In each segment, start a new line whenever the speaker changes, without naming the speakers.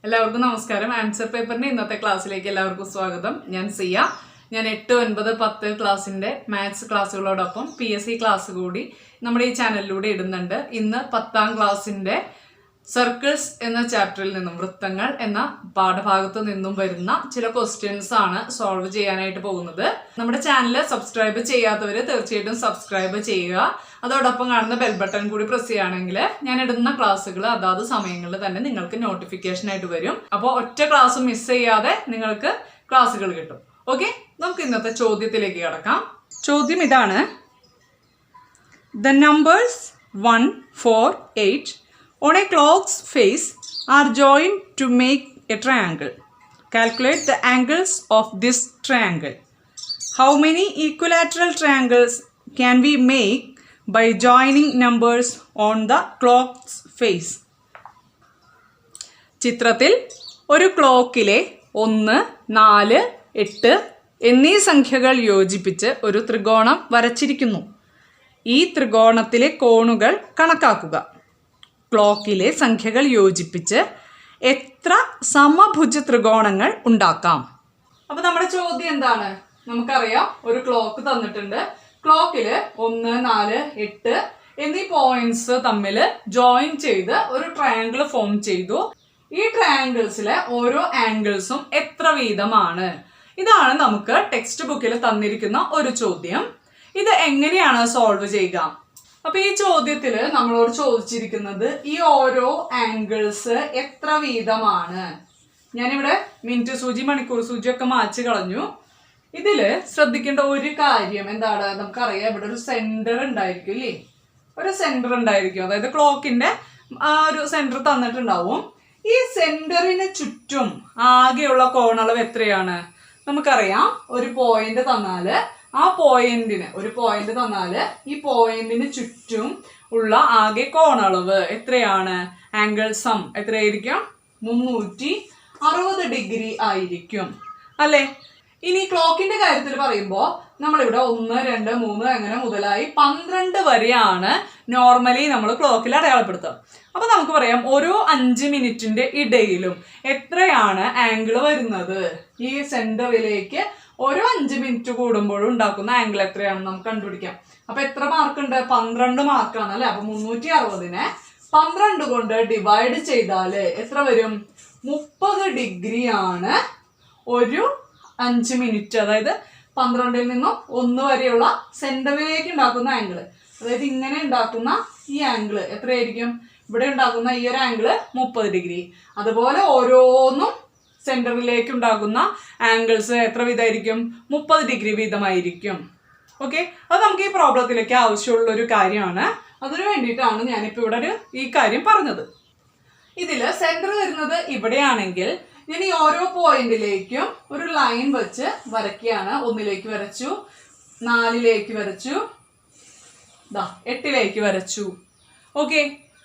എല്ലാവർക്കും നമസ്കാരം. ആൻസർ പേപ്പറിന്റെ ഇന്നത്തെ ക്ലാസ്സിലേക്ക് എല്ലാവർക്കും സ്വാഗതം. ഞാൻ സിയ. ഞാൻ 8, 9, 10 ക്ലാസ്സിന്റെ മാത്സ് ക്ലാസ്സുകളോടൊപ്പം PSC ക്ലാസ് കൂടി നമ്മുടെ ഈ ചാനലിലൂടെ ഇടുന്നുണ്ട്. ഇന്ന് 10ാം ക്ലാസ്സിന്റെ സർക്കിൾസ് എന്ന ചാപ്റ്ററിൽ നിന്നും, വൃത്തങ്ങൾ എന്ന പാഠഭാഗത്ത് നിന്നും വരുന്ന ചില ക്വസ്റ്റ്യൻസ് ആണ് സോൾവ് ചെയ്യാനായിട്ട് പോകുന്നത്. നമ്മുടെ ചാനൽ സബ്സ്ക്രൈബ് ചെയ്യാത്തവര് തീർച്ചയായിട്ടും സബ്സ്ക്രൈബ് ചെയ്യുക. അതോടൊപ്പം കാണുന്ന ബെൽ ബട്ടൺ കൂടി പ്രസ് ചെയ്യുകയാണെങ്കിൽ ഞാൻ ഇടുന്ന ക്ലാസ്സുകൾ അതാത് സമയങ്ങളിൽ തന്നെ നിങ്ങൾക്ക് നോട്ടിഫിക്കേഷൻ ആയിട്ട് വരും. അപ്പോൾ ഒറ്റ ക്ലാസ് മിസ് ചെയ്യാതെ നിങ്ങൾക്ക് ക്ലാസ്സുകൾ കിട്ടും. ഓക്കെ, നമുക്ക് ഇന്നത്തെ ചോദ്യത്തിലേക്ക് കടക്കാം. ചോദ്യം ഇതാണ്: The numbers 1, 4, 8 on a clock's face are joined to make a triangle. Calculate the angles of this triangle. How many equilateral triangles can we make by joining numbers on the clock's face? ചിത്രത്തിൽ ഒരു ക്ലോക്കിലെ 1, 4, 8 എന്നീ സംഖ്യകൾ യോജിപ്പിച്ച് ഒരു ത്രികോണം വരച്ചിരിക്കുന്നു. ഈ ത്രികോണത്തിലെ കോണുകൾ കണക്കാക്കുക. ക്ലോക്കിലെ സംഖ്യകൾ യോജിപ്പിച്ച് എത്ര സമഭുജ ത്രികോണങ്ങൾ ഉണ്ടാക്കാം? അപ്പൊ നമ്മുടെ ചോദ്യം എന്താണ്? നമുക്കറിയാം, ഒരു ക്ലോക്ക് തന്നിട്ടുണ്ട്. ക്ലോക്കില് 1, 4, 8 എന്നീ പോയിന്റ്സ് തമ്മിൽ ജോയിൻ ചെയ്ത് ഒരു ട്രയാങ്കിൾ ഫോം ചെയ്തു. ഈ ട്രയാങ്കിൾസിലെ ഓരോ ആംഗിൾസും എത്ര വീതമാണ്? ഇതാണ് നമുക്ക് ടെക്സ്റ്റ് ബുക്കിൽ തന്നിരിക്കുന്ന ഒരു ചോദ്യം. ഇത് എങ്ങനെയാണ് സോൾവ് ചെയ്യുക? അപ്പൊ ഈ ചോദ്യത്തില് നമ്മളോട് ചോദിച്ചിരിക്കുന്നത് ഈ ഓരോ ആംഗിൾസ് എത്ര വീതമാണ്. ഞാനിവിടെ മിനിറ്റ് സൂചി, മണിക്കൂർ സൂചി ഒക്കെ മാച്ച് കളഞ്ഞു. ഇതില് ശ്രദ്ധിക്കേണ്ട ഒരു കാര്യം എന്താണ്? നമുക്കറിയാം, ഇവിടെ ഒരു സെന്റർ ഉണ്ടായിരിക്കും അല്ലേ? ഒരു സെന്റർ ഉണ്ടായിരിക്കും, അതായത് ക്ലോക്കിന്റെ ആ ഒരു സെന്റർ തന്നിട്ടുണ്ടാവും. ഈ സെന്ററിന് ചുറ്റും ആകെയുള്ള കോണളവ് എത്രയാണ്? നമുക്കറിയാം, ഒരു പോയിന്റ് തന്നാല് ആ പോയിന്റിന് ഈ പോയിന്റിന് ചുറ്റും ഉള്ള ആകെ കോണളവ് എത്രയാണ്? ആംഗിൾ സം എത്രയായിരിക്കും? 360 ഡിഗ്രി ആയിരിക്കും അല്ലെ? ഇനി ക്ലോക്കിന്റെ കാര്യത്തിൽ പറയുമ്പോൾ നമ്മളിവിടെ 1, 2, 3 അങ്ങനെ മുതലായി 12 വരെയാണ് നോർമലി നമ്മൾ ക്ലോക്കിൽ അടയാളപ്പെടുത്തുക. അപ്പൊ നമുക്ക് പറയാം, ഓരോ 5 മിനിറ്റിന്റെ ഇടയിലും എത്രയാണ് ആംഗിൾ വരുന്നത്? ഈ സെന്ററിലേക്ക് ഓരോ 5 മിനിറ്റ് കൂടുമ്പോഴും ഉണ്ടാക്കുന്ന ആംഗിൾ എത്രയാണെന്ന് നമുക്ക് കണ്ടുപിടിക്കാം. അപ്പൊ എത്ര മാർക്ക് ഉണ്ട്? 12 മാർക്കാണ് അല്ലെ? അപ്പൊ 360നെ 12 കൊണ്ട് ഡിവൈഡ് ചെയ്താല് എത്ര വരും? 30 ഡിഗ്രി ആണ് ഒരു 5 മിനിറ്റ്. അതായത് 12ൽ നിന്നും 1 വരെയുള്ള സെന്ററിലേക്ക് ഉണ്ടാക്കുന്ന ആംഗിള്, അതായത് ഇങ്ങനെ ഉണ്ടാക്കുന്ന ഈ ആംഗിള് എത്രയായിരിക്കും? ഇവിടെ ഉണ്ടാക്കുന്ന ഈ ഒരു ആംഗിള് 30 ഡിഗ്രി. അതുപോലെ ഓരോന്നും സെന്ററിലേക്ക് ഉണ്ടാകുന്ന ആംഗിൾസ് എത്ര വീതമായിരിക്കും? 30 ഡിഗ്രി വീതമായിരിക്കും. ഓക്കെ, അത് നമുക്ക് ഈ പ്രോബ്ലത്തിലേക്ക് ആവശ്യമുള്ള ഒരു കാര്യമാണ്. അതിനു വേണ്ടിയിട്ടാണ് ഞാനിപ്പോൾ ഇവിടെ ഈ കാര്യം പറഞ്ഞത്. ഇതില് സെന്റർ വരുന്നത് ഇവിടെയാണെങ്കിൽ ഞാൻ ഈ ഓരോ പോയിന്റിലേക്കും ഒരു ലൈൻ വെച്ച് വരയ്ക്കുകയാണ്. 1ലേക്ക് വരച്ചു, 4ലേക്ക് വരച്ചു, 8ലേക്ക് വരച്ചു. ഓക്കെ,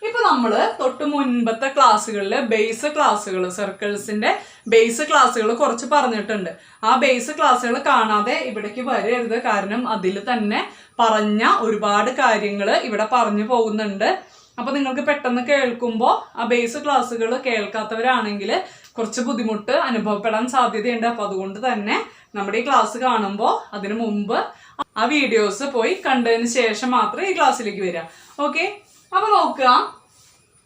ഇപ്പൊ നമ്മള് തൊട്ട് മുൻപത്തെ ക്ലാസ്സുകളില് ബേസ് ക്ലാസ്സുകൾ, സർക്കിൾസിന്റെ ബേസ് ക്ലാസ്സുകൾ കുറച്ച് പറഞ്ഞിട്ടുണ്ട്. ആ ബേസ് ക്ലാസ്സുകൾ കാണാതെ ഇവിടേക്ക് വരരുത്. കാരണം അതിൽ തന്നെ പറഞ്ഞ ഒരുപാട് കാര്യങ്ങൾ ഇവിടെ പറഞ്ഞു പോകുന്നുണ്ട്. അപ്പൊ നിങ്ങൾക്ക് പെട്ടെന്ന് കേൾക്കുമ്പോൾ ആ ബേസ് ക്ലാസ്സുകൾ കേൾക്കാത്തവരാണെങ്കിൽ കുറച്ച് ബുദ്ധിമുട്ട് അനുഭവപ്പെടാൻ സാധ്യതയുണ്ട്. അപ്പൊ അതുകൊണ്ട് തന്നെ നമ്മുടെ ഈ ക്ലാസ് കാണുമ്പോൾ അതിനു മുമ്പ് ആ വീഡിയോസ് പോയി കണ്ടതിന് ശേഷം മാത്രമേ ഈ ക്ലാസ്സിലേക്ക് വരിക. ഓക്കെ, അപ്പൊ നോക്കുക,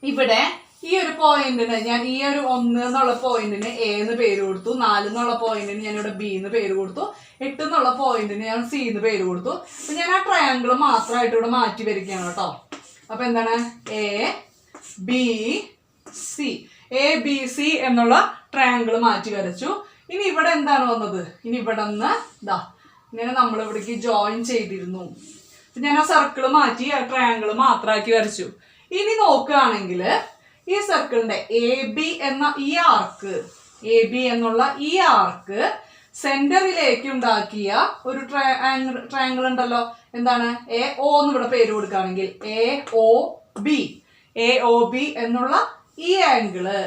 ഇവിടെ ഈ ഒരു പോയിന്റിന് ഞാൻ ഈ ഒരു 1 എന്നുള്ള പോയിന്റിന് A എന്ന് പേര് കൊടുത്തു, 4 എന്നുള്ള പോയിന്റിന് ഞാൻ ഇവിടെ B എന്ന് പേര് കൊടുത്തു, 8 എന്നുള്ള പോയിന്റിന് ഞാൻ C എന്ന് പേര് കൊടുത്തു. അപ്പൊ ഞാൻ ആ ട്രയാങ്കിൾ മാത്രമായിട്ട് ഇവിടെ മാറ്റി വരികയാണ് കേട്ടോ. അപ്പൊ എന്താണ്? ABC എന്നുള്ള ട്രയാങ്കിൾ മാറ്റി വരച്ചു. ഇനി ഇവിടെ എന്താണ് വന്നത്? ഇനി ഇവിടെ നിന്ന് ഇങ്ങനെ നമ്മൾ ഇവിടേക്ക് ജോയിൻ ചെയ്തിരുന്നു. ഞാൻ ആ സർക്കിൾ മാറ്റി ആ ട്രയാങ്കിൾ മാത്രമാക്കി വരച്ചു. ഇനി നോക്കുകയാണെങ്കിൽ ഈ സർക്കിളിന്റെ AB എന്നുള്ള ഈ ആർക്ക് സെന്ററിലേക്ക് ഉണ്ടാക്കിയ ഒരു ട്രയാങ്കിൾ ഉണ്ടല്ലോ. എന്താണ്? AO എന്ന് ഇവിടെ പേര് കൊടുക്കുകയാണെങ്കിൽ AOB എന്നുള്ള ഈ ആംഗിള്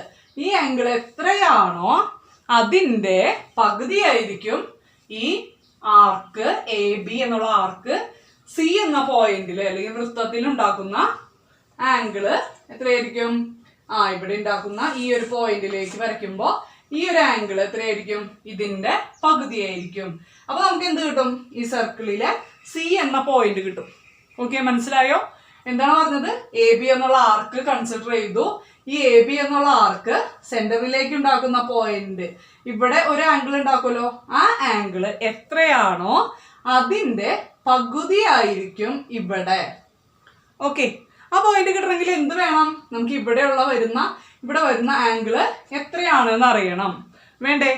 എത്രയാണോ അതിന്റെ പകുതിയായിരിക്കും ഈ ആർക്ക് AB എന്നുള്ള ആർക്ക് C എന്ന പോയിന്റിൽ അല്ലെങ്കിൽ വൃത്തത്തിൽ ഉണ്ടാക്കുന്ന ആംഗിള് എത്രയായിരിക്കും? ഇവിടെ ഉണ്ടാക്കുന്ന ഈ ഒരു പോയിന്റിലേക്ക് വരയ്ക്കുമ്പോൾ ഈ ഒരു ആംഗിൾ എത്രയായിരിക്കും? ഇതിന്റെ പകുതിയായിരിക്കും. അപ്പൊ നമുക്ക് എന്ത് കിട്ടും? ഈ സർക്കിളിലെ സി എന്ന പോയിന്റ് കിട്ടും. ഓക്കെ, മനസ്സിലായോ? എന്താണ് പറഞ്ഞത്? എ ബി എന്നുള്ള ആർക്ക് കൺസിഡർ ചെയ്തു. ഈ എ ബി എന്നുള്ള ആർക്ക് സെന്ററിലേക്ക് ഉണ്ടാക്കുന്ന പോയിന്റ് ഇവിടെ ഒരു ആംഗിൾ ഉണ്ടാക്കുമല്ലോ, ആ ആംഗിൾ എത്രയാണോ അതിന്റെ പകുതിയായിരിക്കും ഇവിടെ. ഓക്കെ, ആ പോയിന്റ് കിട്ടണമെങ്കിൽ എന്ത് വേണം? നമുക്ക് ഇവിടെ വരുന്ന ആംഗിള് എത്രയാണെന്ന് അറിയണം, വേണ്ടേ?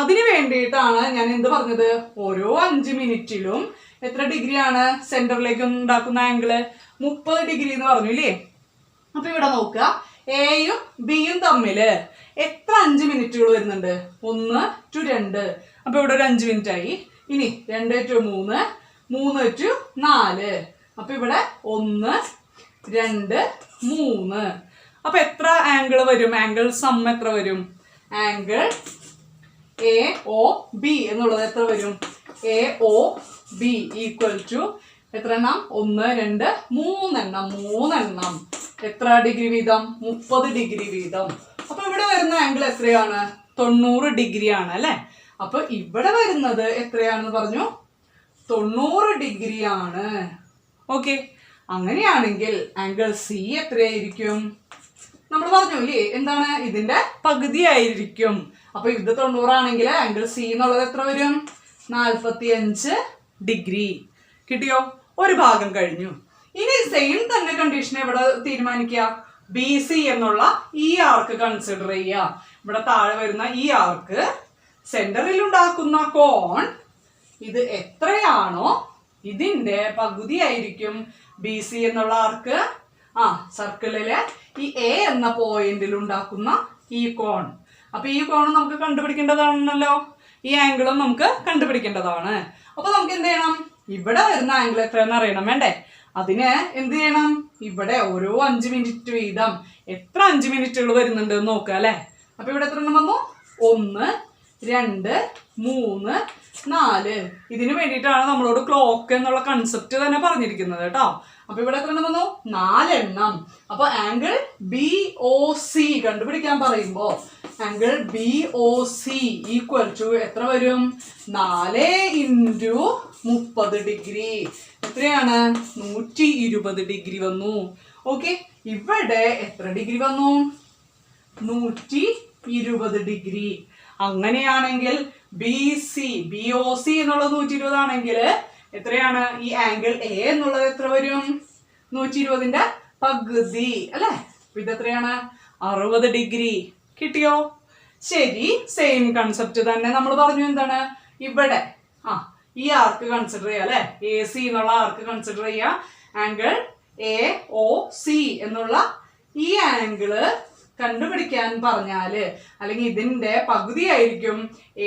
അതിന് വേണ്ടിയിട്ടാണ് ഞാൻ എന്ത് പറഞ്ഞത്? ഓരോ 5 മിനിറ്റിലും എത്ര ഡിഗ്രിയാണ് സെന്ററിലേക്ക് ഉണ്ടാക്കുന്ന ആംഗിള്? 30 ഡിഗ്രി എന്ന് പറഞ്ഞു ഇല്ലേ? അപ്പൊ ഇവിടെ നോക്കുക, എയും ബിയും തമ്മില് എത്ര 5 മിനിറ്റുകൾ വരുന്നുണ്ട്? 1 to 2. അപ്പൊ ഇവിടെ ഒരു 5 മിനിറ്റ് ആയി. ഇനി 2 to 3, 3 to 4. അപ്പൊ ഇവിടെ 1, 2, 3. അപ്പൊ എത്ര ആംഗിൾ വരും? ആംഗിൾ സം എത്ര വരും? ആംഗിൾ എ ഒ ബി എന്നുള്ളത് എത്ര വരും? A O B equal to എത്ര എണ്ണം? 1, 2, 3 എണ്ണം. 3 എണ്ണം എത്ര ഡിഗ്രി വീതം? 30 ഡിഗ്രി വീതം. അപ്പൊ ഇവിടെ വരുന്ന ആംഗിൾ എത്രയാണ്? 90 ഡിഗ്രി ആണ് അല്ലെ? അപ്പൊ ഇവിടെ വരുന്നത് എത്രയാണെന്ന് പറഞ്ഞു? 90 ഡിഗ്രി ആണ്. ഓക്കെ, അങ്ങനെയാണെങ്കിൽ ആംഗിൾ സി എത്രയായിരിക്കും? നമ്മൾ പറഞ്ഞു ഇല്ലേ, എന്താണ്? ഇതിന്റെ പകുതിയായിരിക്കും. അപ്പൊ ഇത് 90 ആണെങ്കിൽ ആംഗിൾ സി എന്നുള്ളത് എത്ര വരും? 45 ഡിഗ്രി. കിട്ടിയോ? ഒരു ഭാഗം കഴിഞ്ഞു. ഇനി സെയിം തന്നെ കണ്ടീഷൻ ഇവിടെ തീരുമാനിക്കുക. ബി സി എന്നുള്ള ഈ ആർക്ക് കൺസിഡർ ചെയ്യുക. ഇവിടെ താഴെ വരുന്ന ഈ ആർക്ക് സെന്ററിൽ ഉണ്ടാക്കുന്ന കോൺ ഇത് എത്രയാണോ ഇതിന്റെ പകുതിയായിരിക്കും ബി സി എന്നുള്ള ആർക്ക്. സർക്കിളിലെ ഈ എ എന്ന പോയിന്റിൽ ഉണ്ടാക്കുന്ന ഈ കോൺ. അപ്പൊ ഈ കോൺ നമുക്ക് കണ്ടുപിടിക്കേണ്ടതാണല്ലോ, ഈ ആംഗിളും നമുക്ക് കണ്ടുപിടിക്കേണ്ടതാണ്. അപ്പൊ നമുക്ക് എന്ത് ചെയ്യണം? ഇവിടെ വരുന്ന ആംഗിൾ എത്രയെന്ന് അറിയണം, വേണ്ടേ? അതിന് എന്ത് ചെയ്യണം? ഇവിടെ ഓരോ 5 മിനിറ്റ് വീതം എത്ര 5 മിനിറ്റുകൾ വരുന്നുണ്ട് എന്ന് നോക്കുക അല്ലെ? അപ്പൊ ഇവിടെ എത്ര എണ്ണം വന്നു? 1, 2, 3, 4. ഇതിന് വേണ്ടിയിട്ടാണ് നമ്മളോട് ക്ലോക്ക് എന്നുള്ള കൺസെപ്റ്റ് തന്നെ പറഞ്ഞിരിക്കുന്നത് കേട്ടോ. അപ്പൊ ഇവിടെ എത്ര എണ്ണം വന്നു? 4 എണ്ണം. അപ്പൊ ആംഗിൾ ബി ഒ സി കണ്ടുപിടിക്കാൻ പറയുമ്പോ angle B O C equal to എത്ര വരും? 4 into 30 ഡിഗ്രി. എത്രയാണ്? 120 ഡിഗ്രി വന്നു. ഓക്കെ, ഇവിടെ എത്ര ഡിഗ്രി വന്നു? 120 ഡിഗ്രി. അങ്ങനെയാണെങ്കിൽ B C B O C എന്നുള്ളത് 120 ആണെങ്കിൽ എത്രയാണ്? ഈ ആംഗിൾ എ എന്നുള്ളത് എത്ര വരും? 120ന്റെ പകുതി അല്ലെ? ഇത് എത്രയാണ്? 60 ഡിഗ്രി. കിട്ടിയോ? ശരി, സെയിം കൺസെപ്റ്റ് തന്നെ നമ്മൾ പറഞ്ഞു. എന്താണ്? ഇവിടെ ഈ ആർക്ക് കൺസിഡർ ചെയ്യുക അല്ലെ? എ സി എന്നുള്ള ആർക്ക് കൺസിഡർ ചെയ്യുക. ആംഗിൾ എ ഒ സി എന്നുള്ള ഈ ആംഗിള് കണ്ടുപിടിക്കാൻ പറഞ്ഞാല് അല്ലെങ്കിൽ ഇതിന്റെ പകുതിയായിരിക്കും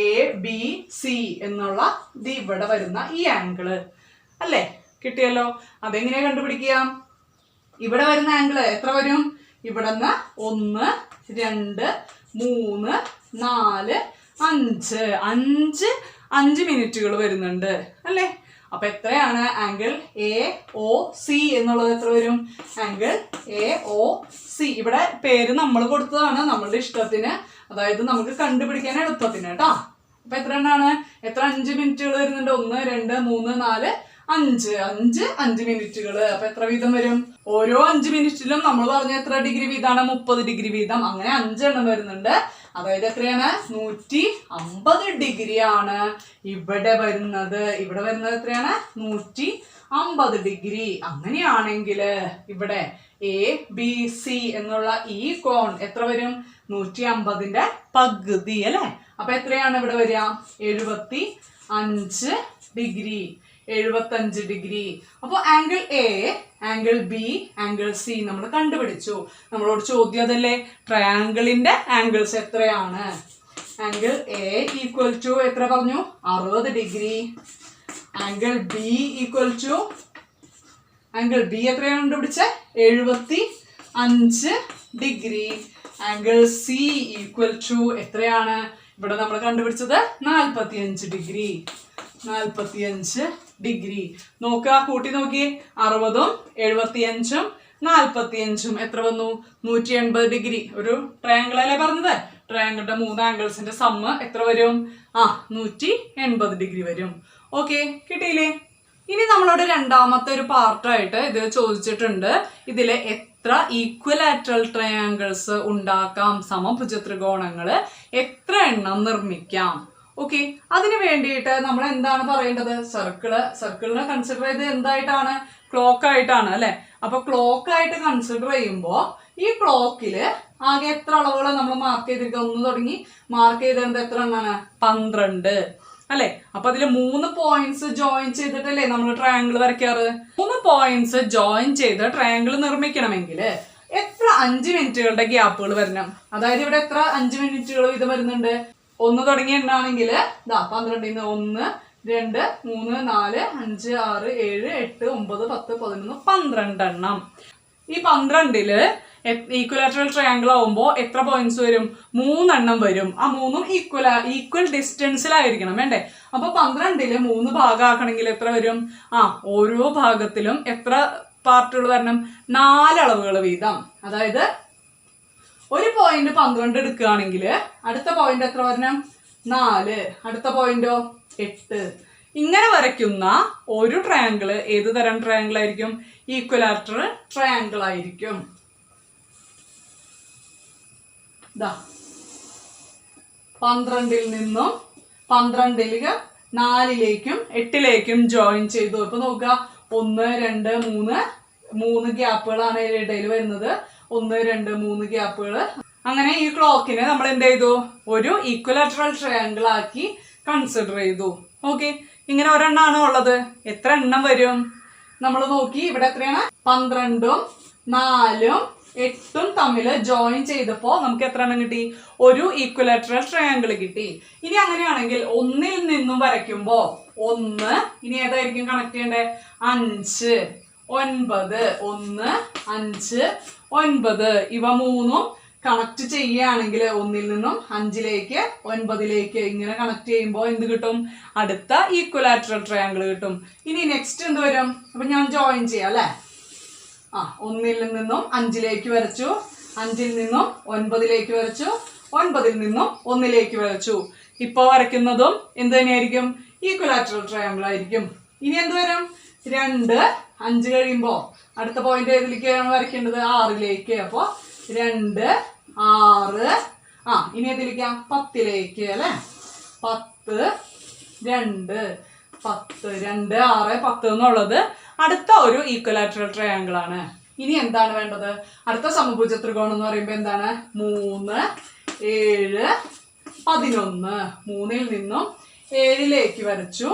എ ബി സി എന്നുള്ള ഇവിടെ വരുന്ന ഈ ആംഗിള് അല്ലേ? കിട്ടിയല്ലോ. അതെങ്ങനെയാ കണ്ടുപിടിക്കുക? ഇവിടെ വരുന്ന ആംഗിള് എത്ര വരും? ഇവിടെ നിന്ന് 1, 2, 3, 4, 5 5 മിനിറ്റുകൾ വരുന്നുണ്ട് അല്ലേ? അപ്പൊ എത്രയാണ് ആംഗിൾ എ ഒ സി എന്നുള്ളത്? എത്ര വരും? ആംഗിൾ എ ഒ സി ഇവിടെ പേര് നമ്മൾ കൊടുത്തതാണ് നമ്മളുടെ ഇഷ്ടത്തിന്, അതായത് നമുക്ക് കണ്ടുപിടിക്കാൻ എളുപ്പത്തിന് കേട്ടോ. അപ്പൊ എത്ര എണ്ണാണ്? എത്ര 5 മിനിറ്റുകൾ വരുന്നുണ്ട്? 1, 2, 3, 4, 5 മിനിറ്റുകൾ. അപ്പൊ എത്ര വീതം വരും? ഓരോ 5 മിനിറ്റിലും നമ്മൾ പറഞ്ഞ എത്ര ഡിഗ്രി വീതമാണ്? 30 ഡിഗ്രി വീതം. അങ്ങനെ 5 എണ്ണം വരുന്നുണ്ട്. അതായത് എത്രയാണ്? 150 ഡിഗ്രിയാണ് ഇവിടെ വരുന്നത്. ഇവിടെ വരുന്നത് എത്രയാണ്? 150 ഡിഗ്രി. അങ്ങനെയാണെങ്കിൽ ഇവിടെ എ ബി സി എന്നുള്ള ഈ കോൺ എത്ര വരും? 150ന്റെ പകുതി അല്ലെ? അപ്പൊ എത്രയാണ് ഇവിടെ വരിക? 75 ഡിഗ്രി. 75 ഡിഗ്രി. അപ്പോൾ angle A, angle B, angle C നമ്മൾ കണ്ടുപിടിച്ചു. നമ്മളോട് ചോദ്യം അതല്ലേ, ട്രയാങ്കിളിന്റെ ആംഗിൾസ് എത്രയാണ്? ആംഗിൾ എ ഈക്വൽ ടു എത്ര പറഞ്ഞു? 60 degree. Angle B equal to angle B എത്രയാണ് കണ്ടുപിടിച്ചത്? 75 degree. Angle C equal to എത്രയാണ് ഇവിടെ നമ്മൾ കണ്ടുപിടിച്ചത്? 45 ഡിഗ്രി. 45 ഡിഗ്രി. നോക്കുക, കൂട്ടി നോക്കി. 60ഉം 75ഉം 45 എത്ര വന്നു? 180 ഡിഗ്രി. ഒരു ട്രയാങ്കിൾ അല്ലേ പറഞ്ഞത്? ട്രയാങ്കിളിന്റെ 3 ആംഗിൾസിന്റെ സമ്മ് എത്ര വരും? 180 ഡിഗ്രി വരും. ഓക്കെ, കിട്ടിയില്ലേ? ഇനി നമ്മളോട് രണ്ടാമത്തെ ഒരു പാർട്ടായിട്ട് ഇത് ചോദിച്ചിട്ടുണ്ട്, ഇതിലെ എത്ര ഈക്വലാറ്ററൽ ട്രയാങ്കിൾസ് ഉണ്ടാക്കാം, സമഭുജ ത്രികോണങ്ങള് എത്ര എണ്ണം നിർമ്മിക്കാം. ഓക്കെ, അതിന് വേണ്ടിയിട്ട് നമ്മൾ എന്താണ് പറയേണ്ടത്? സർക്കിളിനെ കൺസിഡർ ചെയ്ത് എന്തായിട്ടാണ്? ക്ലോക്ക് ആയിട്ടാണ് അല്ലെ? അപ്പൊ ക്ലോക്ക് ആയിട്ട് കൺസിഡർ ചെയ്യുമ്പോൾ ഈ ക്ലോക്കില് ആകെ എത്ര അളവുകൾ നമ്മൾ മാർക്ക് ചെയ്തിരിക്കുക? 1 തുടങ്ങി മാർക്ക് ചെയ്തത് എത്ര എണ്ണാണ്? 12 അല്ലെ? അപ്പൊ അതില് 3 പോയിന്റ്സ് ജോയിൻ ചെയ്തിട്ടല്ലേ നമ്മൾ ട്രയാങ്കിൾ വരയ്ക്കാറ്? 3 പോയിന്റ്സ് ജോയിൻ ചെയ്ത് ട്രയാങ്കിൾ നിർമ്മിക്കണമെങ്കിൽ എത്ര 5 മിനിറ്റുകളുടെ ഗ്യാപ്പുകൾ വരണം? അതായത് ഇവിടെ എത്ര 5 മിനിറ്റുകൾ ഇത് വരുന്നുണ്ട്? 1 തുടങ്ങിയ എണ്ണാണെങ്കിൽ 12 1 2 3 4 5 6 7 8 9 10 11 12 എണ്ണം. ഈ 12ല് ഈക്വലാറ്ററൽ ട്രയാങ്കിൾ ആവുമ്പോൾ എത്ര പോയിന്റ്സ് വരും? 3 എണ്ണം വരും. ആ 3ഉം ഈക്വൽ ഡിസ്റ്റൻസിലായിരിക്കണം വേണ്ടേ? അപ്പൊ 12ല് 3 ഭാഗമാക്കണമെങ്കിൽ എത്ര വരും? ഓരോ ഭാഗത്തിലും എത്ര പാർട്ടുകൾ വരണം? 4 അളവുകൾ വീതം. അതായത് ഒരു പോയിന്റ് 12 എടുക്കുകയാണെങ്കിൽ അടുത്ത പോയിന്റ് എത്ര വരണം? 4. അടുത്ത പോയിന്റോ? 8. ഇങ്ങനെ വരയ്ക്കുന്ന ഒരു ട്രയാങ്കിൾ ഏത് തരം ട്രയാങ്കിൾ ആയിരിക്കും? ഈക്വലാറ്ററൽ ട്രയാങ്കിൾ ആയിരിക്കും. 12ൽ നിന്നും 12ലേക്ക് 4ലേക്കും 8ലേക്കും ജോയിൻ ചെയ്തു. ഇപ്പൊ നോക്കുക, 1 2 3 ഗ്യാപ്പുകളാണ് ഇടയിൽ വരുന്നത്. 1 2 3 ഗ്യാപ്പുകൾ. അങ്ങനെ ഈ ക്ലോക്കിനെ നമ്മൾ എന്ത് ചെയ്തു? ഒരു ഈക്വലാറ്ററൽ ട്രയാങ്കിൾ ആക്കി കൺസിഡർ ചെയ്തു. ഓക്കെ, ഇങ്ങനെ ഒരെണ്ണാണോ ഉള്ളത്? എത്ര എണ്ണം വരും? നമ്മൾ നോക്കി, ഇവിടെ എത്രയാണ്? 12ഉം 4ഉം 8ഉം തമ്മിൽ ജോയിൻ ചെയ്തപ്പോ നമുക്ക് എത്ര എണ്ണം കിട്ടി? ഒരു ഈക്വലാറ്ററൽ ട്രയാങ്കിൾ കിട്ടി. ഇനി അങ്ങനെയാണെങ്കിൽ 1ൽ നിന്നും വരയ്ക്കുമ്പോ 1, ഇനി ഏതായിരിക്കും കണക്ട് ചെയ്യേണ്ടത്? 5 9 1 5 9. ഇവ 3ഉം കണക്ട് ചെയ്യുകയാണെങ്കിൽ 1ൽ നിന്നും 5ലേക്ക് 9ലേക്ക് ഇങ്ങനെ കണക്ട് ചെയ്യുമ്പോൾ എന്ത് കിട്ടും? അടുത്ത ഈക്വലാറ്ററൽ ട്രയാങ്കിൾ കിട്ടും. ഇനി നെക്സ്റ്റ് എന്ത് വരും? അപ്പൊ ഞാൻ ജോയിൻ ചെയ്യാം അല്ലെ? 1ൽ നിന്നും 5ലേക്ക് വരച്ചു, 5ൽ നിന്നും 9ലേക്ക് വരച്ചു, 9ൽ നിന്നും 1ലേക്ക് വരച്ചു. ഇപ്പൊ വരയ്ക്കുന്നതും എന്ത് തന്നെയായിരിക്കും? ഈക്വലാറ്ററൽ ട്രയാങ്കിൾ ആയിരിക്കും. ഇനി എന്ത് വരും? 2 5 കഴിയുമ്പോ അടുത്ത പോയിന്റ് ഏതിലേക്കാണ് വരയ്ക്കേണ്ടത്? 6ലേക്ക്. അപ്പൊ 2 6. ഇനി ഏതിലേക്കാ? 10ലേക്ക് അല്ലെ? 10 2 10 2 6 10 എന്നുള്ളത് അടുത്ത ഒരു ഈക്വലാറ്ററൽ ട്രയാങ്കിൾ ആണ്. ഇനി എന്താണ് വേണ്ടത്? അടുത്ത സമഭുജ ത്രികോണം എന്ന് പറയുമ്പോൾ എന്താണ്? 3 7 11. 3ൽ നിന്നും 7ലേക്ക് വരച്ചു,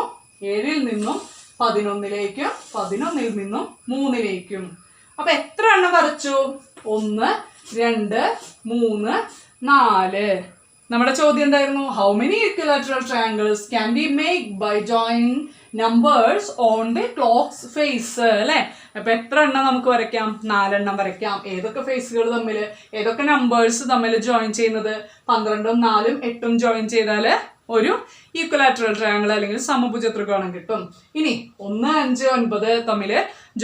7ൽ നിന്നും 11ലേക്കും 11ൽ നിന്നും 3ലേക്കും. അപ്പൊ എത്ര എണ്ണം വരച്ചു? 1 2 3 4. നമ്മുടെ ചോദ്യം എന്തായിരുന്നു? How many equilateral triangles can be make by joining numbers on the clock's face അല്ലെ? അപ്പൊ എത്ര എണ്ണം നമുക്ക് വരയ്ക്കാം? 4 എണ്ണം വരയ്ക്കാം. ഏതൊക്കെ ഫേസുകൾ തമ്മിൽ, ഏതൊക്കെ നമ്പേഴ്സ് തമ്മിൽ ജോയിൻ ചെയ്യുന്നത്? 12ഉം 4ഉം 8ഉം ജോയിൻ ചെയ്താല് ഒരു ഈക്വലാറ്ററൽ ട്രയാങ്കിൾ അല്ലെങ്കിൽ സമഭുജ ത്രികോണം കിട്ടും. ഇനി 1 5 9 തമ്മിൽ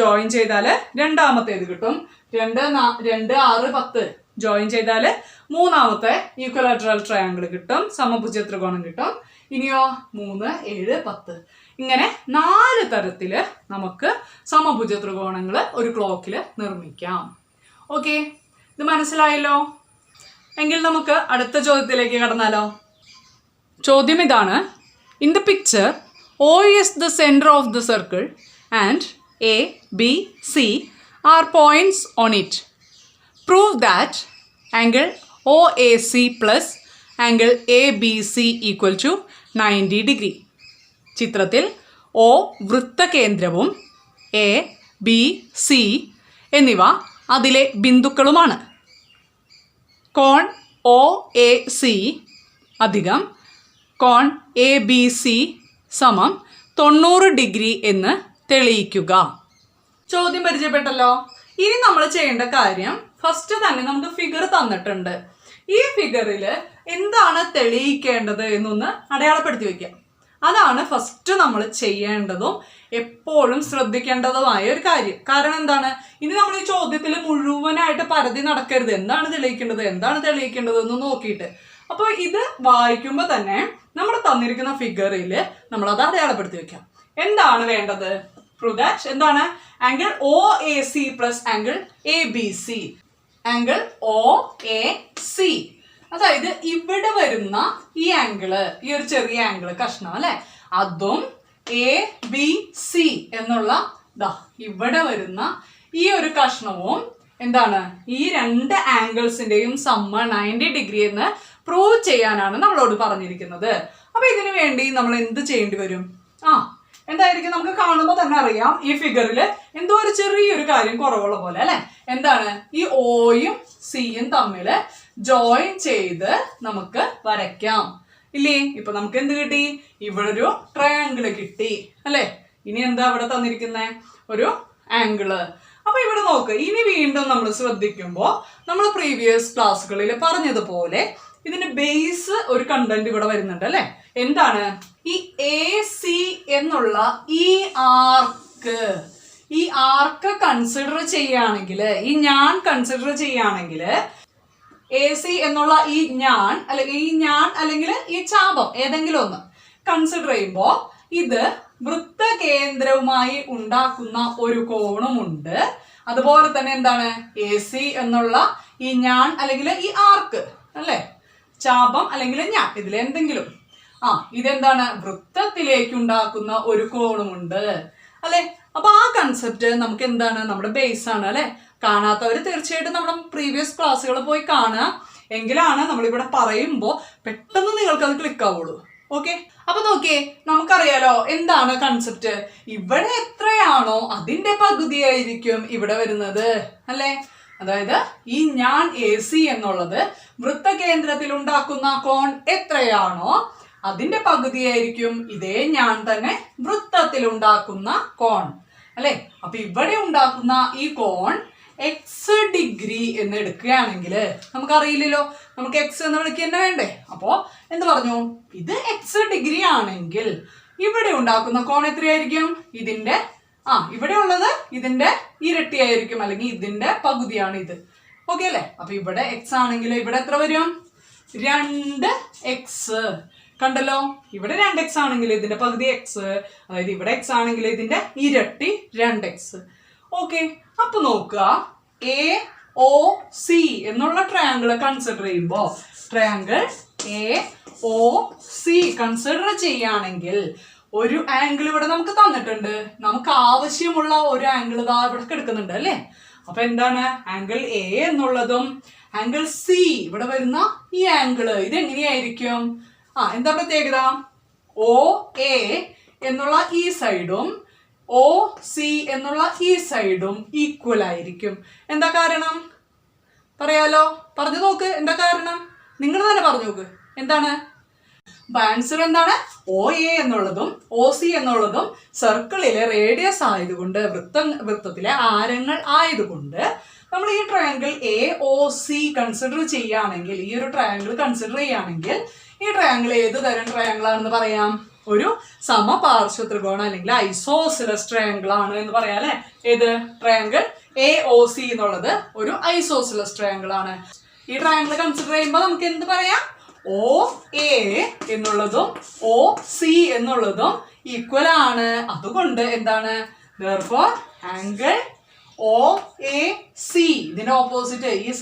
ജോയിൻ ചെയ്താല് രണ്ടാമത്തേത് കിട്ടും. 2 6 10 ജോയിൻ ചെയ്താല് മൂന്നാമത്തെ ഈക്വലാറ്ററൽ ട്രയാങ്കിൾ കിട്ടും, സമഭുജ ത്രികോണം കിട്ടും. ഇനിയോ 3 7 10. ഇങ്ങനെ 4 തരത്തില് നമുക്ക് സമഭുജ ത്രികോണങ്ങൾ ഒരു ക്ലോക്കില് നിർമ്മിക്കാം. ഓക്കെ, ഇത് മനസ്സിലായല്ലോ? എങ്കിൽ നമുക്ക് അടുത്ത ചോദ്യത്തിലേക്ക് കടന്നാലോ? ചോദ്യം ഇതാണ്. In the picture O is the center of the circle and A, B, C are points on it. Prove that angle OAC plus angle ABC equal to 90 degree. ചിത്രത്തിൽ O വൃത്തകേന്ദ്രവും A, B, C എന്നിവ അതിലെ ബിന്ദുക്കളുമാണ്. കോൺ OAC അധികം കോൺ ABC സമം 90 degree എന്ന് തെളിയിക്കുക. ചോദ്യം പരിചയപ്പെട്ടല്ലോ. ഇനി നമ്മൾ ചെയ്യേണ്ട കാര്യം, ഫസ്റ്റ് തന്നെ നമുക്ക് ഫിഗർ തന്നിട്ടുണ്ട്. ഈ ഫിഗറിൽ എന്താണ് തെളിയിക്കേണ്ടത് എന്നൊന്ന് അടയാളപ്പെടുത്തി വെക്കാം. അതാണ് ഫസ്റ്റ് നമ്മൾ ചെയ്യേണ്ടതും എപ്പോഴും ശ്രദ്ധിക്കേണ്ടതുമായ ഒരു കാര്യം. കാരണം എന്താണ്, ഇനി നമ്മൾ ഈ ചോദ്യത്തിൽ മുഴുവനായിട്ട് പരതി നടക്കരുത്. എന്താണ് തെളിയിക്കേണ്ടത് എന്ന് നോക്കിയിട്ട്. അപ്പോൾ ഇത് വായിക്കുമ്പോൾ തന്നെ നമ്മുടെ തന്നിരിക്കുന്ന ഫിഗറിൽ നമ്മൾ അത് അടയാളപ്പെടുത്തി വെക്കാം. എന്താണ് വേണ്ടത്? പ്രൂവ് ദാറ്റ് എന്താണ് angle OAC plus angle ABC. Angle OAC, അതായത് ഇവിടെ വരുന്ന ഈ ആംഗിള്, ഈ ഒരു ചെറിയ ആംഗിള് കഷ്ണം അല്ലെ, അതും ABC എന്നുള്ള ഇവിടെ വരുന്ന ഈ ഒരു കഷ്ണവും എന്താണ്, ഈ രണ്ട് ആംഗിൾസിന്റെയും സമ്മ 90 ഡിഗ്രി എന്ന് പ്രൂവ് ചെയ്യാനാണ് നമ്മളോട് പറഞ്ഞിരിക്കുന്നത്. അപ്പൊ ഇതിനു വേണ്ടി നമ്മൾ എന്ത് ചെയ്യേണ്ടി വരും? എന്തായിരിക്കും? നമുക്ക് കാണുമ്പോൾ തന്നെ അറിയാം ഈ ഫിഗറിൽ എന്തോ ഒരു ചെറിയൊരു കാര്യം കുറവുള്ള പോലെ അല്ലെ. എന്താണ്? ഈ Oയും Cയും തമ്മിൽ ജോയിൻ ചെയ്ത് നമുക്ക് വരയ്ക്കാം ഇല്ലേ? ഇപ്പൊ നമുക്ക് എന്ത് കിട്ടി? ഇവിടെ ഒരു ട്രയാങ്കിള് കിട്ടി അല്ലെ. ഇനി എന്താ ഇവിടെ തന്നിരിക്കുന്നത്? ഒരു ആംഗിള്. അപ്പൊ ഇവിടെ നോക്ക്, ഇനി വീണ്ടും നമ്മൾ ശ്രദ്ധിക്കുമ്പോൾ നമ്മൾ പ്രീവിയസ് ക്ലാസ്സുകളിൽ പറഞ്ഞതുപോലെ ഇതിന്റെ ബേസ് ഒരു കണ്ടന്റ് ഇവിടെ വരുന്നുണ്ട് അല്ലെ. എന്താണ്? ഈ AC എന്നുള്ള ഈ ആർക്ക് കൺസിഡർ ചെയ്യുകയാണെങ്കിൽ, ഈ ഞാൻ കൺസിഡർ ചെയ്യുകയാണെങ്കിൽ, AC എന്നുള്ള ഈ ഞാൻ അല്ലെങ്കിൽ ഈ ചാപം ഏതെങ്കിലും ഒന്ന് കൺസിഡർ ചെയ്യുമ്പോൾ ഇത് വൃത്തകേന്ദ്രവുമായി ഉണ്ടാക്കുന്ന ഒരു കോണുമുണ്ട്. അതുപോലെ തന്നെ എന്താണ്? AC എന്നുള്ള ഈ ഞാൻ അല്ലെങ്കിൽ ഈ ആർക്ക് അല്ലെ, ചാപം അല്ലെങ്കിൽ ഞാൻ, ഇതിലെന്തെങ്കിലും ഇതെന്താണ്? വൃത്തത്തിലേക്ക് ഉണ്ടാക്കുന്ന ഒരു കോണുമുണ്ട് അല്ലെ. അപ്പൊ ആ കൺസെപ്റ്റ് നമുക്ക് എന്താണ്? നമ്മുടെ ബേസ് ആണ് അല്ലെ. കാണാത്തവർ തീർച്ചയായിട്ടും നമ്മുടെ പ്രീവിയസ് ക്ലാസ്സുകൾ പോയി കാണുക, എങ്കിലാണ് നമ്മളിവിടെ പറയുമ്പോൾ പെട്ടെന്ന് നിങ്ങൾക്ക് അത് ക്ലിക്ക് ആവുള്ളൂ. ഓക്കെ, അപ്പൊ നോക്കിയേ, നമുക്കറിയാലോ എന്താണ് കൺസെപ്റ്റ്. ഇവിടെ എത്രയാണോ അതിന്റെ പകുതിയായിരിക്കും ഇവിടെ വരുന്നത് അല്ലെ. അതായത് ഈ ഞാൻ AC എന്നുള്ളത് വൃത്തകേന്ദ്രത്തിൽ ഉണ്ടാക്കുന്ന കോൺ എത്രയാണോ അതിന്റെ പകുതിയായിരിക്കും ഇതേ ഞാൻ തന്നെ വൃത്തത്തിൽ ഉണ്ടാക്കുന്ന കോൺ അല്ലെ. അപ്പൊ ഇവിടെ ഉണ്ടാക്കുന്ന ഈ കോൺ X ഡിഗ്രി എന്ന് എടുക്കുകയാണെങ്കിൽ നമുക്കറിയില്ലല്ലോ, നമുക്ക് X എന്ന് വിളിക്കുക തന്നെ വേണ്ടേ. അപ്പോ എന്ത് പറഞ്ഞു? ഇത് X ഡിഗ്രി ആണെങ്കിൽ ഇവിടെ ഉണ്ടാക്കുന്ന കോൺ എത്രയായിരിക്കും? ഇതിന്റെ ഇവിടെ ഉള്ളത് ഇതിന്റെ ഇരട്ടിയായിരിക്കും, അല്ലെങ്കിൽ ഇതിന്റെ പകുതിയാണ് ഇത്. ഓക്കെ അല്ലെ. അപ്പൊ ഇവിടെ X ആണെങ്കിൽ ഇവിടെ എത്ര വരും? 2x. കണ്ടല്ലോ, ഇവിടെ 2x ആണെങ്കിൽ ഇതിന്റെ പകുതി X, അതായത് ഇവിടെ X ആണെങ്കിൽ ഇതിന്റെ ഇരട്ടി 2x. ഓക്കെ, അപ്പൊ നോക്കുക, AOC എന്നുള്ള ട്രയാങ്കിൾ കൺസിഡർ ചെയ്യുമ്പോൾ, ട്രയാങ്കിൾ AOC കൺസിഡർ ചെയ്യുകയാണെങ്കിൽ ഒരു ആംഗിൾ ഇവിടെ നമുക്ക് തന്നിട്ടുണ്ട്. നമുക്ക് ആവശ്യമുള്ള ഒരു ആംഗിൾ ഇതാ ഇവിടെ കിടക്കുന്നുണ്ട് അല്ലേ. അപ്പൊ എന്താണ്? ആംഗിൾ A എന്നുള്ളതും ആംഗിൾ C ഇവിടെ വരുന്ന ഈ ആംഗിള് ഇത് എങ്ങനെയായിരിക്കും? എന്താ പ്രത്യേകത? OA എന്നുള്ള ഈ സൈഡും OC എന്നുള്ള ഈ സൈഡും ഈക്വൽ ആയിരിക്കും. എന്താ കാരണം? പറയാലോ, പറഞ്ഞു നോക്ക്. എന്താ കാരണം? നിങ്ങൾ തന്നെ പറഞ്ഞു നോക്ക്. എന്താണ് ആൻസർ? എന്താണ്? OA എന്നുള്ളതും OC എന്നുള്ളതും സർക്കിളിലെ റേഡിയസ് ആയതുകൊണ്ട്, വൃത്തത്തിലെ ആരങ്ങൾ ആയതുകൊണ്ട് നമ്മൾ ഈ ട്രയാങ്കിൾ AOC കൺസിഡർ ചെയ്യുകയാണെങ്കിൽ, ഈ ഒരു ട്രയാങ്കിൾ കൺസിഡർ ചെയ്യുകയാണെങ്കിൽ ഈ ട്രയാങ്കിൾ ഏത് തരം ട്രയാങ്കിൾ ആണെന്ന് പറയാം? ഒരു സമപാർശ്വ ത്രികോണം അല്ലെങ്കിൽ ഐസോസിലസ് ട്രയാങ്കിൾ ആണ് എന്ന് പറയാം അല്ലെ. ഏത്? ട്രയാങ്കിൾ AOC എന്നുള്ളത് ഒരു ഐസോസിലസ് ട്രയാങ്കിൾ ആണ്. ഈ ട്രയാങ്കിൾ കൺസിഡർ ചെയ്യുമ്പോൾ നമുക്ക് എന്ത് പറയാം? OA എന്നുള്ളതും OC എന്നുള്ളതും ഈക്വൽ ആണ്. അതുകൊണ്ട് എന്താണ്? therefore ആംഗിൾ OAC, ഇതിന്റെ ഓപ്പോസിറ്റ് ഈ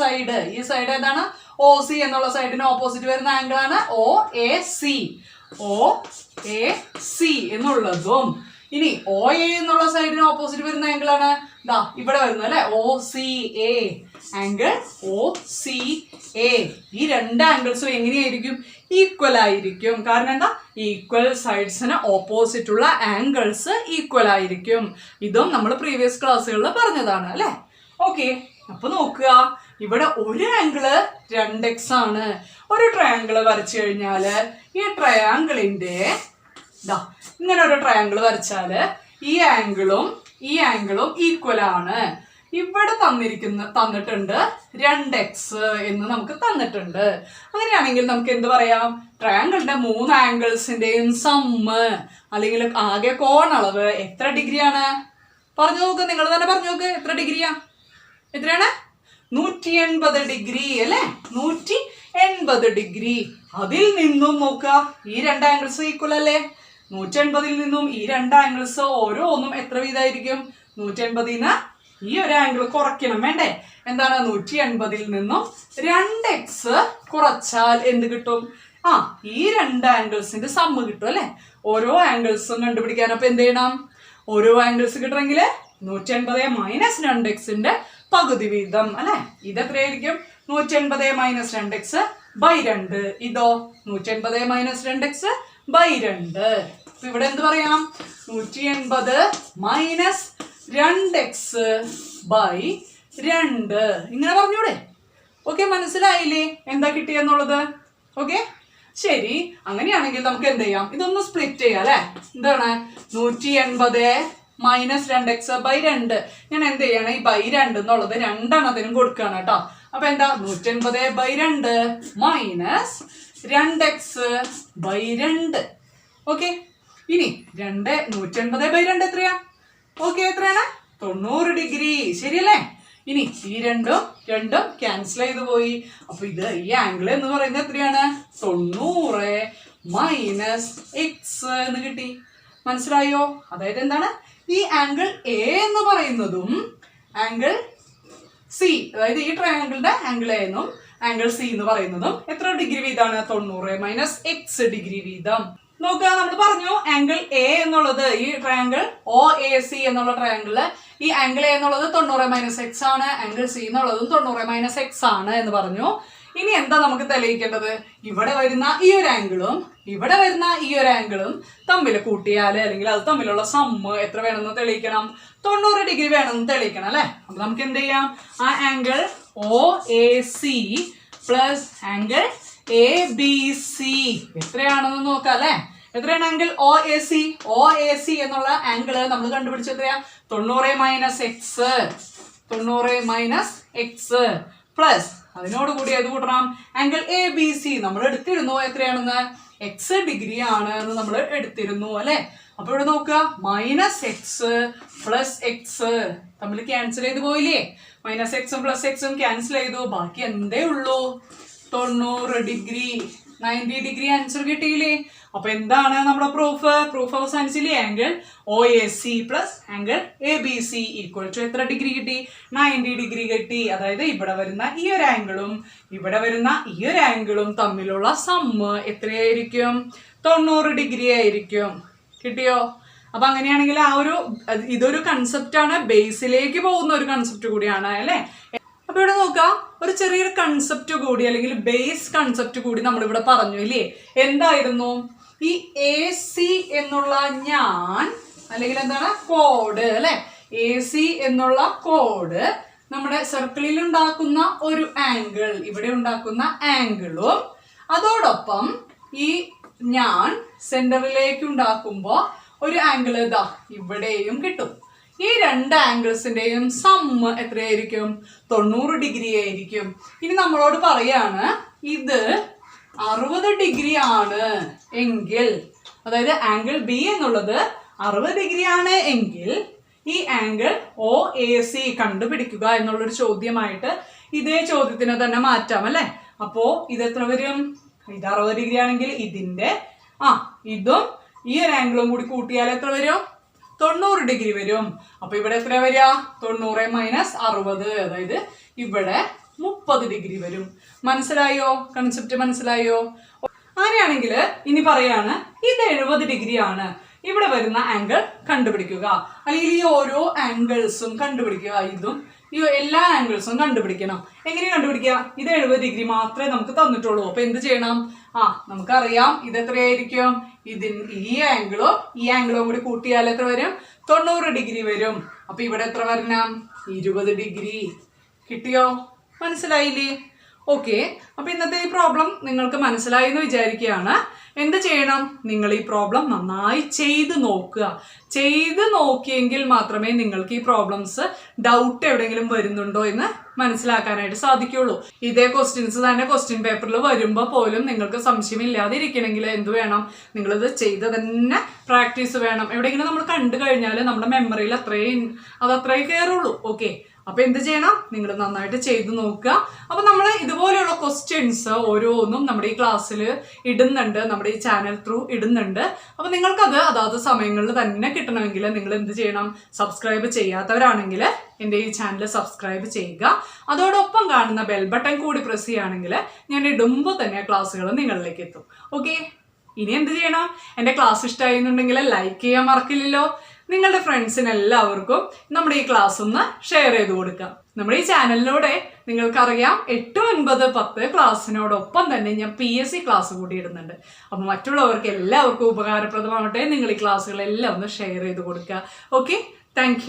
സൈഡ് ഏതാണ്? OC എന്നുള്ള സൈഡിന് ഓപ്പോസിറ്റ് വരുന്ന ആംഗിൾ ആണ് OAC. OAC എന്നുള്ളതും ഇനി OA എന്നുള്ള സൈഡിന് ഓപ്പോസിറ്റ് വരുന്ന ആംഗിൾ ആണ് ഇവിടെ വരുന്നത് അല്ലെ, OCA. Angle OCA. ഈ രണ്ട് ആംഗിൾസും എങ്ങനെയായിരിക്കും? ഈക്വൽ ആയിരിക്കും. കാരണം എന്താ? ഈക്വൽ സൈഡ്സിന് ഓപ്പോസിറ്റ് ഉള്ള ആംഗിൾസ് ഈക്വൽ ആയിരിക്കും. ഇതും നമ്മൾ പ്രീവിയസ് ക്ലാസ്സുകളിൽ പറഞ്ഞതാണ് അല്ലെ. ഓക്കെ, അപ്പൊ നോക്കുക, ഇവിടെ ഒരു ആംഗിള് 2x ആണ്. ഒരു ട്രയാങ്കിള് വരച്ചു കഴിഞ്ഞാല് ഈ ട്രയാങ്കിളിന്റെ ഇങ്ങനെ ഒരു ട്രയാങ്കിൾ വരച്ചാല് ഈ ആംഗിളും ഈക്വൽ ആണ്. ഇവിടെ തന്നിട്ടുണ്ട് 2x എന്ന് നമുക്ക് തന്നിട്ടുണ്ട്. അങ്ങനെയാണെങ്കിൽ നമുക്ക് എന്ത് പറയാം? ട്രയാങ്കിളിന്റെ 3 ആംഗിൾസിന്റെയും സമ്മ് അല്ലെങ്കിൽ ആകെ കോണളവ് എത്ര ഡിഗ്രിയാണ്? പറഞ്ഞു നോക്ക്, നിങ്ങൾ തന്നെ പറഞ്ഞു നോക്ക്, എത്ര ഡിഗ്രിയാ? എത്രയാണ്? 180 ഡിഗ്രി അല്ലേ? 180 ഡിഗ്രി. അതിൽ നിന്നും നോക്കുക, ഈ 2 ആംഗിൾസ് ഈക്വൽ അല്ലേ? 180ൽ നിന്നും ഈ 2 ആംഗിൾസ് ഓരോന്നും എത്ര വീതമായിരിക്കും? 180ന്ന് ഈ ഒരു ആംഗിൾ കുറയ്ക്കണം, വേണ്ടേ? എന്താണ്? 180ൽ നിന്നും 2x കുറച്ചാൽ എന്ത് കിട്ടും? ഈ 2 ആംഗിൾസിന്റെ സമ്മ് കിട്ടും അല്ലെ? ഓരോ ആംഗിൾസും കണ്ടുപിടിക്കാൻ അപ്പൊ എന്ത് ചെയ്യണം? ഓരോ ആംഗിൾസ് കിട്ടണമെങ്കിൽ 180 മൈനസ് 2x പകുതി വീതം അല്ലെ? ഇത് എത്രയായിരിക്കും? 180 - 2x / 2. ഇതോ 180 - 2x / 2. ഇവിടെ എന്ത് പറയാം? 180 - 2x / 2 ഇങ്ങനെ പറഞ്ഞൂടെ? ഓക്കെ, മനസ്സിലായില്ലേ എന്താ കിട്ടിയെന്നുള്ളത്? ഓക്കെ, ശരി. അങ്ങനെയാണെങ്കിൽ നമുക്ക് എന്ത് ചെയ്യാം? ഇതൊന്ന് സ്പ്ലിറ്റ് ചെയ്യാം അല്ലെ? എന്താണ്? 180 - 2x / 2. ഞാൻ എന്ത് ചെയ്യണം? ഈ /2 എന്നുള്ളത് 2 എണ്ണത്തിനും കൊടുക്കുകയാണ് കേട്ടോ. അപ്പൊ എന്താ? 180 / 2 മൈനസ് 2x / 2. ഓക്കെ, ഇനി 180 / 2 എത്രയാ? ഓക്കെ, എത്രയാണ്? 90 ഡിഗ്രി. ശരിയല്ലേ? ഇനി ഈ രണ്ടും ക്യാൻസൽ ചെയ്ത് പോയി. അപ്പൊ ഇത് ഈ ആംഗിൾ എന്ന് പറയുന്നത് എത്രയാണ്? 90 മൈനസ് എക്സ് എന്ന് കിട്ടി. മനസ്സിലായോ? അതായത് എന്താണ്? ഈ ആംഗിൾ എ എന്ന് പറയുന്നതും ആംഗിൾ സി, അതായത് ഈ ട്രയാംഗിളിന്റെ ആംഗിൾ എ എന്നും ആംഗിൾ സി എന്ന് പറയുന്നതും എത്ര ഡിഗ്രി വീതമാണ്? 90 മൈനസ് എക്സ് ഡിഗ്രി വീതം. നോക്കുക, നമ്മൾ പറഞ്ഞു ആംഗിൾ എ എന്നുള്ളത് ഈ ട്രയാംഗിൾ ഒ എ സി എന്നുള്ള ട്രയാംഗിളില് ഈ ആംഗിൾ എ എന്നുള്ളത് 90 മൈനസ് എക്സ് ആണ്, ആംഗിൾ സി എന്നുള്ളതും 90 മൈനസ് എക്സ് ആണ് എന്ന് പറഞ്ഞു. ഇനി എന്താ നമുക്ക് തെളിയിക്കേണ്ടത്? ഇവിടെ വരുന്ന ഈ ഒരു ആംഗിളും ഇവിടെ വരുന്ന ഈ ഒരു ആംഗിളും തമ്മിൽ കൂട്ടിയാൽ അല്ലെങ്കിൽ അത് തമ്മിലുള്ള സമ്മ് എത്ര വേണമെന്ന് തെളിയിക്കണം? 90 ഡിഗ്രി വേണമെന്ന് തെളിയിക്കണം അല്ലെ? അപ്പൊ നമുക്ക് എന്ത് ചെയ്യാം? ആ angle O A C plus angle A B C എത്രയാണെന്ന് നോക്കാം അല്ലെ? എത്രയാണ് angle O A C? O A C എന്നുള്ള ആംഗിള് നമ്മൾ കണ്ടുപിടിച്ച എത്രയാ? 90 minus X, 90 minus X plus അതിനോട് കൂടി ഏത് കൂട്ടണം? ആംഗിൾ എ ബി സി നമ്മൾ എടുത്തിരുന്നു എത്രയാണെന്ന്? എക്സ് ഡിഗ്രി ആണ് എന്ന് നമ്മൾ എടുത്തിരുന്നു അല്ലെ? അപ്പൊ ഇവിടെ നോക്കുക, മൈനസ് എക്സ് പ്ലസ് എക്സ് തമ്മിൽ ക്യാൻസൽ ചെയ്ത് പോയില്ലേ? മൈനസ് എക്സും പ്ലസ് എക്സും ക്യാൻസൽ ചെയ്തു. ബാക്കി എന്തേ ഉള്ളൂ? 90 ഡിഗ്രി, 90 ഡിഗ്രി ആൻസർ കിട്ടിയില്ലേ? അപ്പൊ എന്താണ് നമ്മുടെ പ്രൂഫ്? പ്രൂഫ് അവസാനിച്ചില്ലേ? Angle O A C plus angle A B C equal to എത്ര ഡിഗ്രി കിട്ടി? 90 ഡിഗ്രി കിട്ടി. അതായത് ഇവിടെ വരുന്ന ഈ ഒരു ആംഗിളും ഇവിടെ വരുന്ന ഈ ഒരു ആംഗിളും തമ്മിലുള്ള സമ്മ് എത്രയായിരിക്കും? 90 ഡിഗ്രി ആയിരിക്കും. കിട്ടിയോ? അപ്പൊ അങ്ങനെയാണെങ്കിൽ ഇതൊരു കൺസെപ്റ്റ് ആണ്, ബേസിലേക്ക് പോകുന്ന ഒരു കൺസെപ്റ്റ് കൂടിയാണ് അല്ലെ? അപ്പൊ ഇവിടെ നോക്കാം, ഒരു ചെറിയൊരു കൺസെപ്റ്റ് കൂടി അല്ലെങ്കിൽ ബേസ് കൺസെപ്റ്റ് കൂടി നമ്മളിവിടെ പറഞ്ഞു ഇല്ലേ? എന്തായിരുന്നു? ഈ എ സി എന്നുള്ള ഞാൻ അല്ലെങ്കിൽ എന്താണ് കോഡ് അല്ലെ? എ സി എന്നുള്ള കോഡ് നമ്മുടെ സർക്കിളിൽ ഉണ്ടാക്കുന്ന ഒരു ആംഗിൾ, ഇവിടെ ഉണ്ടാക്കുന്ന ആംഗിളും അതോടൊപ്പം ഈ ഞാൻ സെന്ററിലേക്ക് ഉണ്ടാക്കുമ്പോൾ ഒരു ആംഗിൾ ഇതാ ഇവിടെയും കിട്ടും. ഈ 2 ആംഗിൾസിന്റെയും സമ്മ് എത്രയായിരിക്കും? 90 ഡിഗ്രി ആയിരിക്കും. ഇനി നമ്മളോട് പറയാണ് ഇത് 60 ഡിഗ്രി ആണ് എങ്കിൽ, അതായത് ആംഗിൾ ബി എന്നുള്ളത് 60 ഡിഗ്രി ആണ് എങ്കിൽ ഈ ആംഗിൾ ഒ എ സി കണ്ടുപിടിക്കുക എന്നുള്ളൊരു ചോദ്യമായിട്ട് ഇതേ ചോദ്യത്തിനെ തന്നെ മാറ്റാം അല്ലെ? അപ്പോ ഇത് എത്ര വരും? ഇത് 60 ഡിഗ്രി ആണെങ്കിൽ ഇതിന്റെ ഇതും ഈ ഒരു ആംഗിളും കൂടി കൂട്ടിയാൽ എത്ര വരും? 90 ഡിഗ്രി വരും. അപ്പൊ ഇവിടെ എത്ര വരിക? 90 മൈനസ് 60, അതായത് ഇവിടെ 30 ഡിഗ്രി വരും. മനസ്സിലായോ? കൺസെപ്റ്റ് മനസ്സിലായോ? അങ്ങനെയാണെങ്കിൽ ഇനി പറയാണ് ഇത് 70 ഡിഗ്രി ആണ്, ഇവിടെ വരുന്ന ആംഗിൾ കണ്ടുപിടിക്കുക, അല്ലെങ്കിൽ ഈ ഓരോ ആംഗിൾസും കണ്ടുപിടിക്കുക. ഇതും ഈ എല്ലാ ആംഗിൾസും കണ്ടുപിടിക്കണം. എങ്ങനെ കണ്ടുപിടിക്കുക? ഇത് 70 ഡിഗ്രി മാത്രമേ നമുക്ക് തന്നിട്ടുള്ളൂ. അപ്പൊ എന്ത് ചെയ്യണം? നമുക്കറിയാം ഇത് എത്രയായിരിക്കും? ഈ ആംഗിളും കൂടി കൂട്ടിയാൽ എത്ര വരും? 90 ഡിഗ്രി വരും. അപ്പൊ ഇവിടെ എത്ര വരണം? 20 ഡിഗ്രി. കിട്ടിയോ? മനസ്സിലായില്ലേ? ഓക്കെ, അപ്പൊ ഇന്നത്തെ ഈ പ്രോബ്ലം നിങ്ങൾക്ക് മനസ്സിലായി എന്ന് വിചാരിക്കുകയാണ്. എന്ത് ചെയ്യണം? നിങ്ങൾ ഈ പ്രോബ്ലം നന്നായി ചെയ്ത് നോക്കുക. ചെയ്ത് നോക്കിയെങ്കിൽ മാത്രമേ നിങ്ങൾക്ക് ഈ പ്രോബ്ലംസ് ഡൗട്ട് എവിടെയെങ്കിലും വരുന്നുണ്ടോ എന്ന് മനസ്സിലാക്കാനായിട്ട് സാധിക്കുള്ളൂ. ഇതേ ക്വസ്റ്റ്യൻസ് തന്നെ ക്വസ്റ്റ്യൻ പേപ്പറിൽ വരുമ്പോൾ പോലും നിങ്ങൾക്ക് സംശയമില്ലാതെ ഇരിക്കണമെങ്കിൽ എന്ത് വേണം? നിങ്ങളിത് ചെയ്ത് തന്നെ പ്രാക്ടീസ് വേണം. എവിടെയെങ്കിലും നമ്മൾ കണ്ടു കഴിഞ്ഞാൽ നമ്മുടെ മെമ്മറിയിൽ അത്രേ കയറുള്ളൂ. ഓക്കെ, അപ്പൊ എന്ത് ചെയ്യണം? നിങ്ങൾ നന്നായിട്ട് ചെയ്തു നോക്കുക. അപ്പൊ നമ്മൾ ഇതുപോലെയുള്ള ക്വസ്റ്റ്യൻസ് ഓരോന്നും നമ്മുടെ ഈ ക്ലാസ്സിൽ ഇടുന്നുണ്ട്, നമ്മുടെ ഈ ചാനൽ ത്രൂ ഇടുന്നുണ്ട്. അപ്പൊ നിങ്ങൾക്കത് അതാത് സമയങ്ങളിൽ തന്നെ കിട്ടണമെങ്കിൽ നിങ്ങൾ എന്ത് ചെയ്യണം? സബ്സ്ക്രൈബ് ചെയ്യാത്തവരാണെങ്കിൽ എൻ്റെ ഈ ചാനൽ സബ്സ്ക്രൈബ് ചെയ്യുക. അതോടൊപ്പം കാണുന്ന ബെൽ ബട്ടൺ കൂടി പ്രസ് ചെയ്യുകയാണെങ്കിൽ ഞാൻ ഇടുമ്പോൾ തന്നെ ക്ലാസ്സുകൾ നിങ്ങളിലേക്ക് എത്തും. ഓക്കെ, ഇനി എന്ത് ചെയ്യണം? എൻ്റെ ക്ലാസ് ഇഷ്ടമായിരുന്നുണ്ടെങ്കിൽ ലൈക്ക് ചെയ്യാൻ മറക്കില്ലല്ലോ. നിങ്ങളുടെ ഫ്രണ്ട്സിന് എല്ലാവർക്കും നമ്മുടെ ഈ ക്ലാസ് ഒന്ന് ഷെയർ ചെയ്ത് കൊടുക്കാം. നമ്മുടെ ഈ ചാനലിലൂടെ നിങ്ങൾക്കറിയാം 8, 9, 10 ക്ലാസ്സിനോടൊപ്പം തന്നെ ഞാൻ PSC ക്ലാസ് കൂടി ഇടുന്നുണ്ട്. അപ്പം മറ്റുള്ളവർക്ക് എല്ലാവർക്കും ഉപകാരപ്രദമാവട്ടെ. നിങ്ങൾ ഈ ക്ലാസ്സുകളെല്ലാം ഒന്ന് ഷെയർ ചെയ്ത് കൊടുക്കുക. Okay, thank